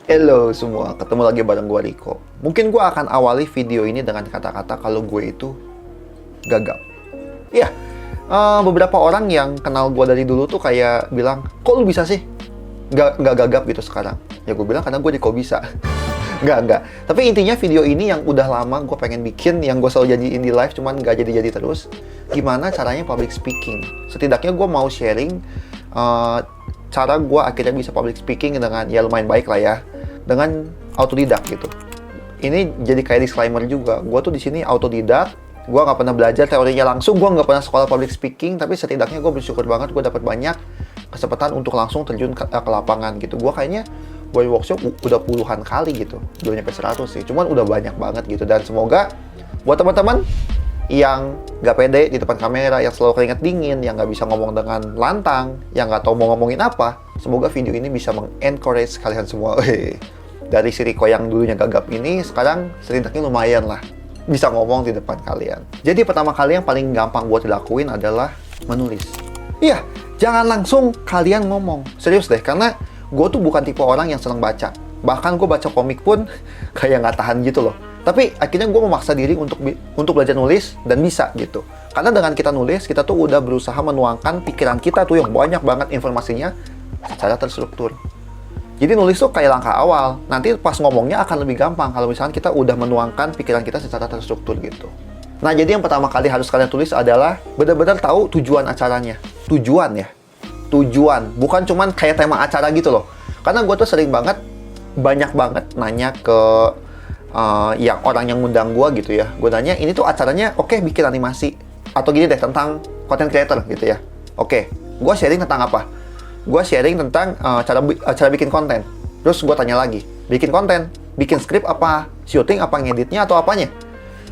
Halo semua, ketemu lagi bareng gue Riko. Mungkin gue akan awali video ini dengan kata-kata kalau gue itu gagap. Iya, beberapa orang yang kenal gue dari dulu tuh kayak bilang, kok lu bisa sih nggak gagap gitu sekarang? Ya gue bilang karena gue di kok bisa. Nggak. Tapi intinya video ini yang udah lama gue pengen bikin, yang gue selalu jadiin di live, cuman nggak jadi-jadi terus. Gimana caranya public speaking? Setidaknya gue mau sharing cara gue akhirnya bisa public speaking dengan ya lumayan baik lah ya, dengan autodidak gitu. Ini jadi kayak disclaimer juga, gue tuh di sini autodidak, gue nggak pernah belajar teorinya langsung, gue nggak pernah sekolah public speaking, tapi setidaknya gue bersyukur banget gue dapat banyak kesempatan untuk langsung terjun ke lapangan gitu. Gue kayaknya buat workshop udah puluhan kali gitu, belum nyampe 100 sih, cuman udah banyak banget gitu. Dan semoga buat teman-teman yang nggak pede di depan kamera, yang selalu keringat dingin, yang nggak bisa ngomong dengan lantang, yang nggak tahu mau ngomongin apa, semoga video ini bisa meng-encourage kalian semua. Dari si Riko yang dulunya gagap ini, sekarang setidaknya lumayan lah bisa ngomong di depan kalian. Jadi pertama kali yang paling gampang buat dilakuin adalah menulis. Iya, jangan langsung kalian ngomong. Serius deh, karena gue tuh bukan tipe orang yang seneng baca. Bahkan gue baca komik pun kayak nggak tahan gitu loh. Tapi akhirnya gue memaksa diri untuk belajar nulis dan bisa gitu. Karena dengan kita nulis, kita tuh udah berusaha menuangkan pikiran kita tuh yang banyak banget informasinya secara terstruktur. Jadi nulis tuh kayak langkah awal. Nanti pas ngomongnya akan lebih gampang kalau misalnya kita udah menuangkan pikiran kita secara terstruktur gitu. Nah, jadi yang pertama kali harus kalian tulis adalah benar-benar tahu tujuan acaranya. Tujuan ya. Tujuan. Bukan cuman kayak tema acara gitu loh. Karena gue tuh sering banget, banyak banget nanya ke yang orang yang ngundang gue gitu ya. Gue nanya, ini tuh acaranya oke, bikin animasi. Atau gini deh, tentang content creator gitu ya. Oke, gue sharing tentang apa? Gue sharing tentang cara bikin konten. Terus gue tanya lagi, bikin konten, bikin skrip apa, syuting apa, ngeditnya atau apanya?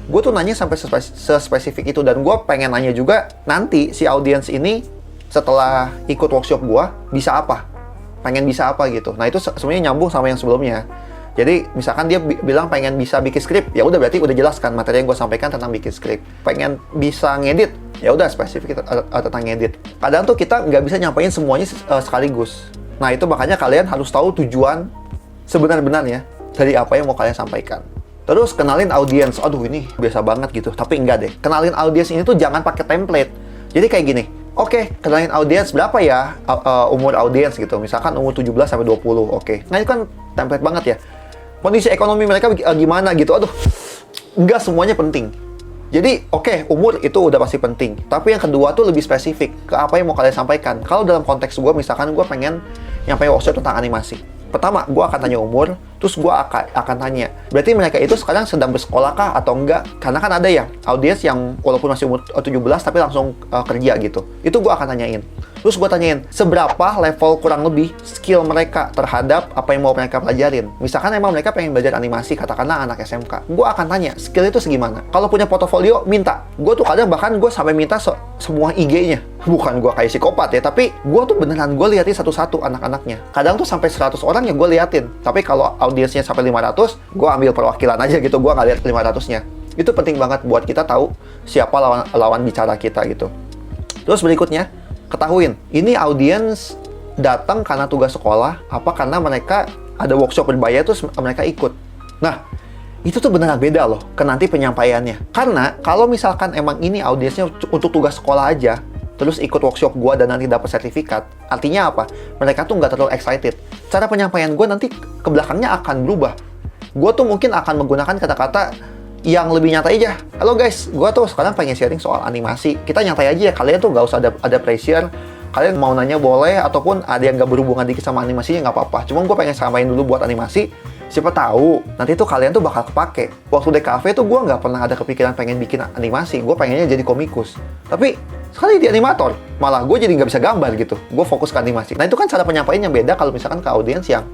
Gue tuh nanya sampai sespesifik itu. Dan gue pengen nanya juga, nanti si audiens ini setelah ikut workshop gue, bisa apa? Pengen bisa apa gitu. Nah itu sebenarnya nyambung sama yang sebelumnya. Jadi misalkan dia bilang pengen bisa bikin skrip, ya udah berarti udah jelaskan materi yang gue sampaikan tentang bikin skrip. Pengen bisa ngedit, ya udah spesifik tentang ngedit. Kadang tuh kita nggak bisa nyampain semuanya sekaligus. Nah itu makanya kalian harus tahu tujuan sebenar-benarnya dari apa yang mau kalian sampaikan. Terus kenalin audiens. Aduh ini biasa banget gitu, tapi enggak deh. Kenalin audiens ini tuh jangan pakai template. Jadi kayak gini. Oke, kenalin audiens berapa ya umur audiens gitu. Misalkan umur 17 sampai 20. Oke. Nah, itu kan template banget ya. Kondisi ekonomi mereka gimana gitu. Aduh. Enggak semuanya penting. Jadi, oke, umur itu udah pasti penting. Tapi yang kedua tuh lebih spesifik ke apa yang mau kalian sampaikan. Kalau dalam konteks gue, misalkan gue pengen nyampe workshop tentang animasi. Pertama, gue akan tanya umur, terus gue akan tanya, berarti mereka itu sekarang sedang bersekolah kah atau enggak? Karena kan ada ya, audiens yang walaupun masih umur 17 tapi langsung kerja gitu. Itu gue akan tanyain. Terus gue tanyain, seberapa level kurang lebih skill mereka terhadap apa yang mau mereka pelajarin. Misalkan emang mereka pengen belajar animasi, katakanlah anak SMK. Gue akan tanya, skill itu segimana? Kalau punya portofolio, minta. Gue tuh kadang bahkan gue sampai minta semua IG-nya. Bukan gue kayak psikopat ya, tapi gue tuh beneran gue liatin satu-satu anak-anaknya. Kadang tuh sampai 100 orang ya gue liatin. Tapi kalau audiensnya sampai 500, gue ambil perwakilan aja gitu, gue nggak lihat 500-nya. Itu penting banget buat kita tahu siapa lawan bicara kita gitu. Terus berikutnya, ketahuin, ini audiens datang karena tugas sekolah, apa karena mereka ada workshop berbayar terus mereka ikut. Nah, itu tuh beneran beda loh ke nanti penyampaiannya. Karena kalau misalkan emang ini audiensnya untuk tugas sekolah aja, terus ikut workshop gue dan nanti dapat sertifikat, artinya apa? Mereka tuh nggak terlalu excited. Cara penyampaian gue nanti ke belakangnya akan berubah. Gue tuh mungkin akan menggunakan kata-kata yang lebih nyantai aja. Halo guys, gue tuh sekarang pengen sharing soal animasi. Kita nyantai aja ya, kalian tuh nggak usah ada pressure. Kalian mau nanya boleh, ataupun ada yang nggak berhubungan dikit sama animasinya nggak apa-apa. Cuma gue pengen samain dulu buat animasi. Siapa tahu nanti tuh kalian tuh bakal kepake. Waktu di cafe tuh gue nggak pernah ada kepikiran pengen bikin animasi. Gue pengennya jadi komikus. Tapi sekali di animator, malah gue jadi nggak bisa gambar gitu. Gue fokus ke animasi. Nah itu kan cara penyampaian yang beda kalau misalkan ke audiens yang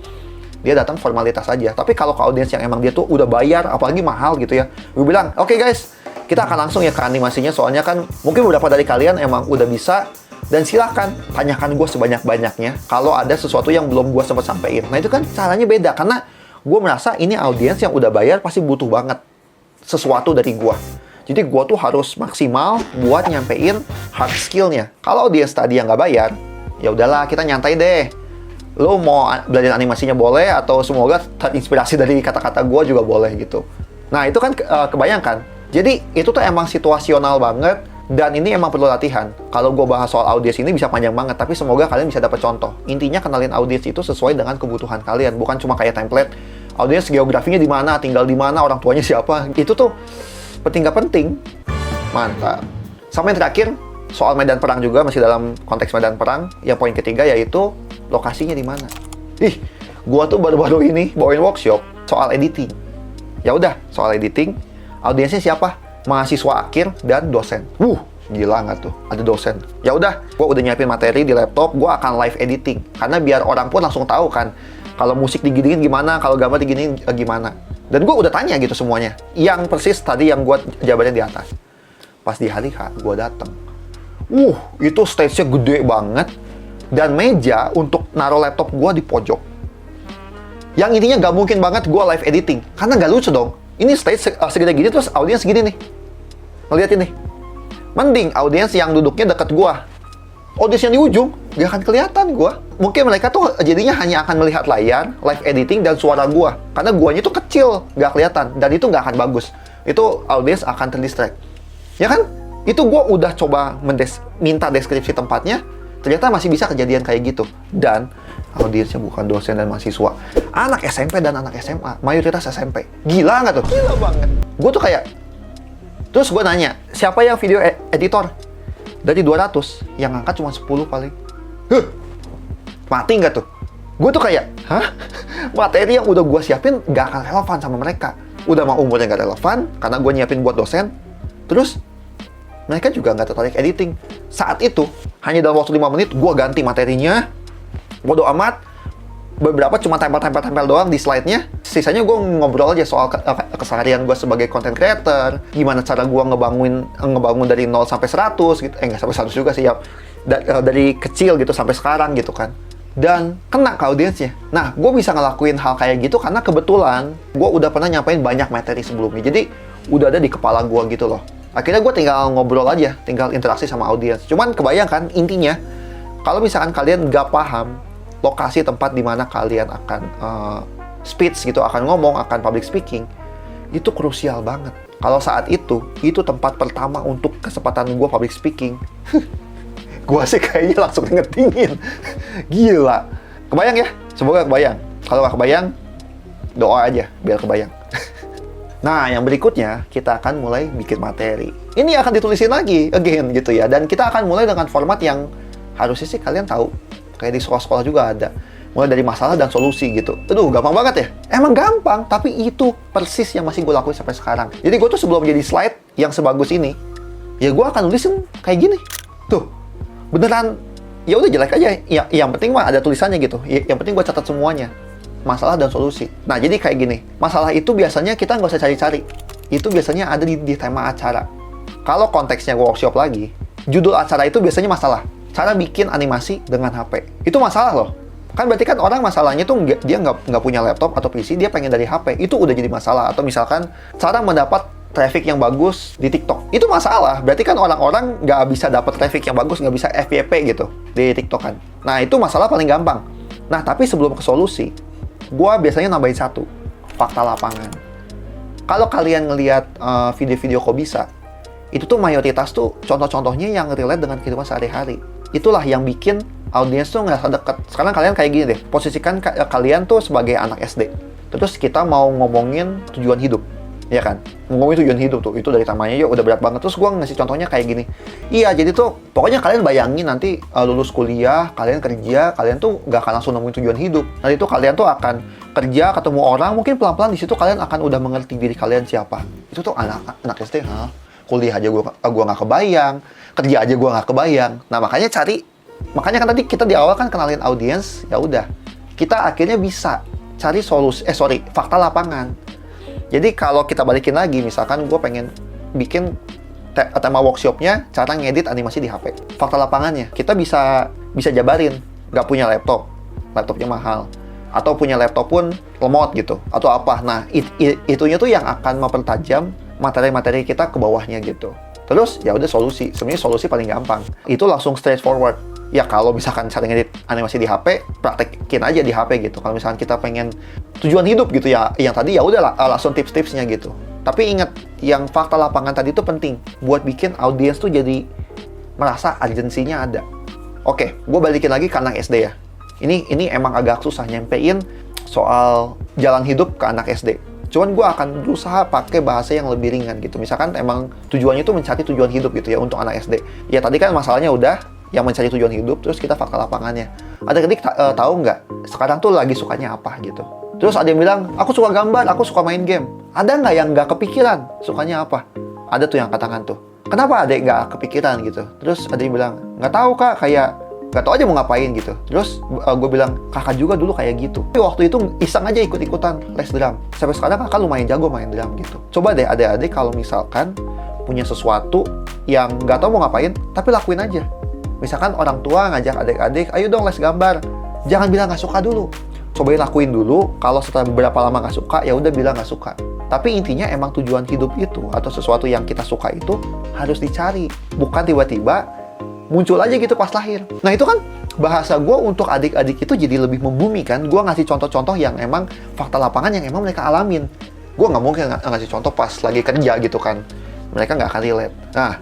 dia datang formalitas aja. Tapi kalau ke audiens yang emang dia tuh udah bayar, apalagi mahal gitu ya, gue bilang, oke guys, kita akan langsung ya ke animasinya. Soalnya kan mungkin beberapa dari kalian emang udah bisa, dan silahkan tanyakan gue sebanyak-banyaknya kalau ada sesuatu yang belum gue sempat sampein. Nah itu kan caranya beda, karena gue merasa ini audiens yang udah bayar pasti butuh banget sesuatu dari gue. Jadi gue tuh harus maksimal buat nyampein hard skill-nya. Kalau audiens tadi yang nggak bayar, ya udahlah kita nyantai deh. Lo mau belajar animasinya boleh, atau semoga terinspirasi dari kata-kata gue juga boleh gitu. Nah itu kan kebayangkan. Jadi itu tuh emang situasional banget, dan ini emang perlu latihan. Kalau gue bahas soal audiens ini bisa panjang banget, tapi semoga kalian bisa dapat contoh. Intinya kenalin audiens itu sesuai dengan kebutuhan kalian, bukan cuma kayak template. Audiens geografinya di mana, tinggal di mana, orang tuanya siapa. Itu tuh penting gak penting. Mantap. Sampai yang terakhir, soal medan perang juga, masih dalam konteks medan perang. Yang poin ketiga yaitu lokasinya di mana. Gua tuh baru-baru ini bawain workshop soal editing. Ya udah, soal editing, audiensnya siapa? Mahasiswa akhir dan dosen. Gila nggak tuh? Ada dosen. Ya udah, gua udah nyiapin materi di laptop, gua akan live editing. Karena biar orang pun langsung tahu kan, kalau musik diginiin gimana, kalau gambar diginiin gimana. Dan gua udah tanya gitu semuanya. Yang persis tadi yang gua jabarin di atas. Pas di hari H, gua dateng. Itu stage-nya gede banget. Dan meja untuk naruh laptop gua di pojok. Yang intinya nggak mungkin banget gua live editing. Karena nggak lucu dong. Ini stage segede gini, terus audiens segini nih. Ngeliatin nih. Mending audiens yang duduknya deket gua. Audiens yang di ujung, nggak akan kelihatan gua. Mungkin mereka tuh jadinya hanya akan melihat layar, live editing, dan suara gua. Karena guanya tuh kecil, nggak kelihatan. Dan itu nggak akan bagus. Itu audiens akan terdistract. Ya kan? Itu gua udah coba minta deskripsi tempatnya, ternyata masih bisa kejadian kayak gitu. Dan audiensnya bukan dosen dan mahasiswa, anak SMP dan anak SMA, mayoritas SMP. Gila nggak tuh? Gila banget. Gue tuh kayak, terus gue nanya, siapa yang video editor? Dari 200, yang angkat cuma 10 paling. Mati nggak tuh? Gue tuh kayak, materi yang udah gue siapin nggak akan relevan sama mereka. Udah mah umurnya nggak relevan, karena gue nyiapin buat dosen. Terus, mereka juga nggak tertarik editing. Saat itu, hanya dalam waktu 5 menit, gue ganti materinya. Bodo amat, beberapa cuma tempel-tempel doang di slide-nya. Sisanya gue ngobrol aja soal keseharian gue sebagai content creator, gimana cara gue ngebangun dari 0 sampai 100 gitu. Nggak sampai 100 juga sih ya. Dari kecil gitu sampai sekarang gitu kan. Dan kena ke audiensnya. Nah, gue bisa ngelakuin hal kayak gitu karena kebetulan gue udah pernah nyampein banyak materi sebelumnya. Jadi, udah ada di kepala gue gitu loh. Akhirnya gue tinggal ngobrol aja, tinggal interaksi sama audiens. Cuman kebayangkan intinya, kalau misalkan kalian nggak paham lokasi tempat di mana kalian akan speech gitu, akan ngomong, akan public speaking, itu krusial banget. Kalau saat itu tempat pertama untuk kesempatan gue public speaking. Gue sih kayaknya langsung ngetingin. Gila. Kebayang ya? Semoga kebayang. Kalau nggak kebayang, doa aja biar kebayang. Nah, yang berikutnya, kita akan mulai bikin materi. Ini akan ditulisin lagi, again, gitu ya. Dan kita akan mulai dengan format yang harusnya sih kalian tahu. Kayak di sekolah-sekolah juga ada. Mulai dari masalah dan solusi gitu. Aduh, gampang banget ya? Emang gampang, tapi itu persis yang masih gue lakuin sampai sekarang. Jadi gue tuh sebelum jadi slide yang sebagus ini, ya gue akan nulisin kayak gini. Tuh, beneran, ya udah jelek aja. Ya, yang penting mah ada tulisannya gitu. Yang penting gue catat semuanya. Masalah dan solusi. Nah, jadi kayak gini. Masalah itu biasanya kita nggak usah cari-cari. Itu biasanya ada di tema acara. Kalau konteksnya workshop lagi, judul acara itu biasanya masalah. Cara bikin animasi dengan HP. Itu masalah loh. Kan berarti kan orang masalahnya tuh dia nggak punya laptop atau PC, dia pengen dari HP. Itu udah jadi masalah. Atau misalkan cara mendapat traffic yang bagus di TikTok. Itu masalah. Berarti kan orang-orang nggak bisa dapat traffic yang bagus, nggak bisa FYP gitu di TikTok kan. Nah, itu masalah paling gampang. Nah, tapi sebelum ke solusi, gue biasanya nambahin satu, fakta lapangan. Kalau kalian ngelihat video-video kok bisa, itu tuh mayoritas tuh contoh-contohnya yang relate dengan kehidupan sehari-hari. Itulah yang bikin audiens tuh ngerasa deket. Sekarang kalian kayak gini deh, posisikan kalian tuh sebagai anak SD. Terus kita mau ngomongin tujuan hidup, ya kan? Ngomongin tujuan hidup tuh, itu dari namanya ya udah berat banget. Terus gue ngasih contohnya kayak gini. Iya, jadi tuh pokoknya kalian bayangin nanti lulus kuliah, kalian kerja, kalian tuh gak akan langsung nemuin tujuan hidup. Nanti tuh kalian tuh akan kerja, ketemu orang, mungkin pelan-pelan di situ kalian akan udah mengerti diri kalian siapa. Itu tuh anak SD, kuliah aja gua nggak kebayang, kerja aja gua nggak kebayang. Nah, makanya kan tadi kita di awal kan kenalin audiens, ya udah. Kita akhirnya bisa cari fakta lapangan. Jadi kalau kita balikin lagi, misalkan gue pengen bikin tema workshopnya cara ngedit animasi di HP. Fakta lapangannya, kita bisa jabarin. Nggak punya laptopnya mahal. Atau punya laptop pun lemot gitu, atau apa. Nah, itunya tuh yang akan mempertajam materi-materi kita ke bawahnya gitu. Terus, ya udah solusi. Sebenarnya solusi paling gampang. Itu langsung straightforward. Ya kalau misalkan sering edit animasi di HP, praktekin aja di HP gitu. Kalau misalkan kita pengen tujuan hidup gitu ya, yang tadi ya udah langsung tips-tipsnya gitu. Tapi ingat, yang fakta lapangan tadi itu penting buat bikin audiens tuh jadi merasa urgensinya ada. Oke, gue balikin lagi ke anak SD ya. Ini emang agak susah nyampein soal jalan hidup ke anak SD. Cuman gue akan berusaha pakai bahasa yang lebih ringan gitu. Misalkan emang tujuannya itu mencari tujuan hidup gitu ya untuk anak SD. Ya tadi kan masalahnya udah yang mencari tujuan hidup, terus kita fakta lapangannya. Adik-adik tahu nggak sekarang tuh lagi sukanya apa gitu. Terus ada yang bilang, aku suka gambar, aku suka main game. Ada nggak yang nggak kepikiran sukanya apa? Ada tuh yang katakan tuh, kenapa adik nggak kepikiran gitu. Terus ada yang bilang, nggak tahu kak, kayak nggak tahu aja mau ngapain gitu. Terus gue bilang, kakak juga dulu kayak gitu. Tapi waktu itu iseng aja ikut-ikutan les drum. Sampai sekarang kakak lumayan jago main drum gitu. Coba deh adik-adik kalau misalkan punya sesuatu yang nggak tahu mau ngapain, tapi lakuin aja. Misalkan orang tua ngajak adik-adik, ayo dong les gambar. Jangan bilang nggak suka dulu. Cobain lakuin dulu. Kalau setelah beberapa lama nggak suka, ya udah bilang nggak suka. Tapi intinya emang tujuan hidup itu atau sesuatu yang kita suka itu harus dicari. Bukan tiba-tiba muncul aja gitu pas lahir. Nah itu kan bahasa gue untuk adik-adik itu jadi lebih membumi kan. Gue ngasih contoh-contoh yang emang fakta lapangan yang emang mereka alamin. Gue nggak mungkin ngasih contoh pas lagi kerja gitu kan. Mereka nggak akan relate. Nah,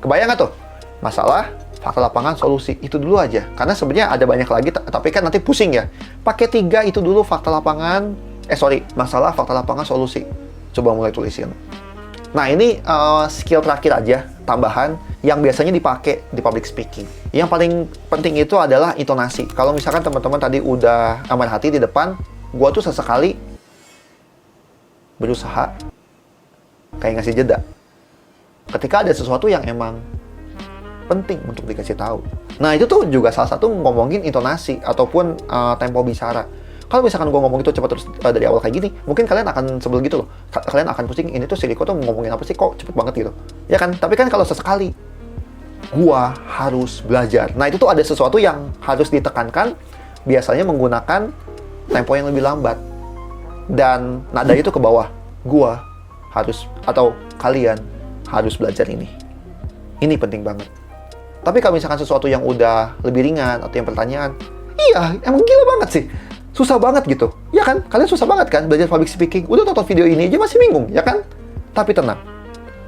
kebayang nggak tuh? Masalah, fakta lapangan, solusi. Itu dulu aja. Karena sebenarnya ada banyak lagi, tapi kan nanti pusing ya. Pakai 3 itu dulu, fakta lapangan. Masalah, fakta lapangan, solusi. Coba mulai tulisin. Nah, ini skill terakhir aja, tambahan, yang biasanya dipakai di public speaking. Yang paling penting itu adalah intonasi. Kalau misalkan teman-teman tadi udah aman hati di depan, gua tuh sesekali berusaha kayak ngasih jeda. Ketika ada sesuatu yang emang penting untuk dikasih tahu. Nah, itu tuh juga salah satu ngomongin intonasi ataupun tempo bicara. Kalau misalkan gue ngomong itu cepat terus dari awal kayak gini, mungkin kalian akan sebel gitu loh. Kalian akan pusing, ini tuh si Riko tuh ngomongin apa sih, kok cepet banget gitu. Ya kan? Tapi kan kalau sesekali, gue harus belajar. Nah, itu tuh ada sesuatu yang harus ditekankan, biasanya menggunakan tempo yang lebih lambat. Dan nada itu ke bawah. Gue harus, atau kalian harus belajar ini. Ini penting banget. Tapi kalau misalkan sesuatu yang udah lebih ringan atau yang pertanyaan, iya, emang gila banget sih. Susah banget gitu. Ya kan? Kalian susah banget kan belajar public speaking. Udah tonton video ini aja masih bingung, ya kan? Tapi tenang.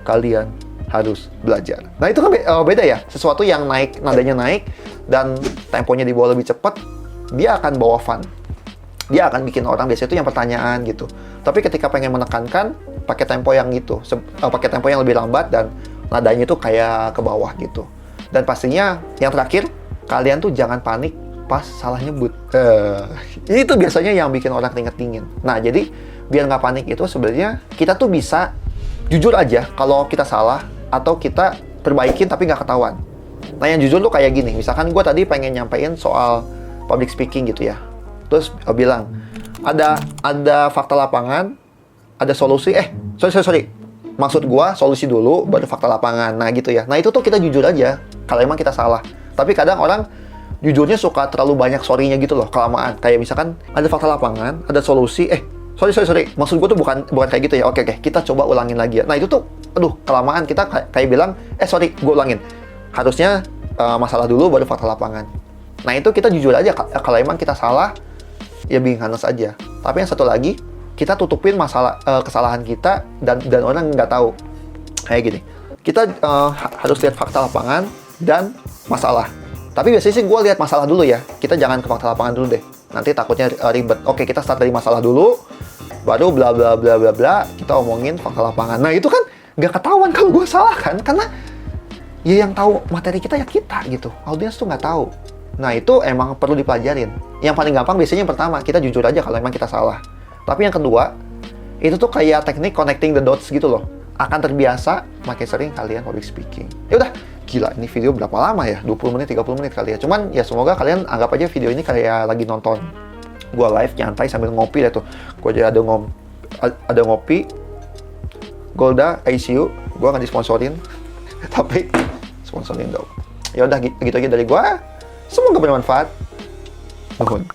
Kalian harus belajar. Nah, itu kan beda ya. Sesuatu yang naik, nadanya naik, dan temponya dibawa lebih cepat, dia akan bawa fun. Dia akan bikin orang biasanya itu yang pertanyaan gitu. Tapi ketika pengen menekankan, pakai tempo yang gitu. Pakai tempo yang lebih lambat dan nadanya itu kayak ke bawah gitu. Dan pastinya yang terakhir, kalian tuh jangan panik pas salah nyebut. Ini tuh biasanya yang bikin orang keringet dingin. Nah, jadi biar nggak panik itu sebenarnya kita tuh bisa jujur aja kalau kita salah atau kita perbaikin tapi nggak ketahuan. Nah, yang jujur tuh kayak gini. Misalkan gue tadi pengen nyampein soal public speaking gitu ya. Terus bilang, ada fakta lapangan, ada solusi. Sorry. Maksud gue solusi dulu, baru fakta lapangan. Nah, gitu ya. Nah, itu tuh kita jujur aja kalau emang kita salah. Tapi kadang orang jujurnya suka terlalu banyak sorry-nya gitu loh, kelamaan. Kayak misalkan ada fakta lapangan, ada solusi, sorry. Maksud gue tuh bukan kayak gitu ya. Oke, kita coba ulangin lagi ya. Nah, itu tuh, kelamaan. Kita kayak bilang, sorry, gue ulangin. Harusnya masalah dulu, baru fakta lapangan. Nah, itu kita jujur aja. Kalau emang kita salah, ya being honest aja. Tapi yang satu lagi, kita tutupin kesalahan kita dan orang nggak tahu. Kayak gini. Kita harus lihat fakta lapangan dan masalah. Tapi biasanya sih gue lihat masalah dulu ya. Kita jangan ke fakta lapangan dulu deh. Nanti takutnya ribet. Oke, kita start dari masalah dulu. Baru bla bla bla bla bla. Kita omongin fakta lapangan. Nah, itu kan nggak ketahuan kalau gue salah kan. Karena ya yang tahu materi kita ya kita gitu. Audiens tuh nggak tahu. Nah, itu emang perlu dipelajarin. Yang paling gampang biasanya yang pertama. Kita jujur aja kalau emang kita salah. Tapi yang kedua, itu tuh kayak teknik connecting the dots gitu loh. Akan terbiasa makin sering kalian public speaking. Ya udah. Gila, ini video berapa lama ya? 20 menit, 30 menit kali ya. Cuman ya semoga kalian anggap aja video ini kayak lagi nonton gua live nyantai sambil ngopi deh tuh. Gua aja ada ngopi. Golda ICU, gua nggak disponsorin. Tapi sponsorin dong. Ya udah gitu aja dari gua. Semoga bermanfaat. Nuhun.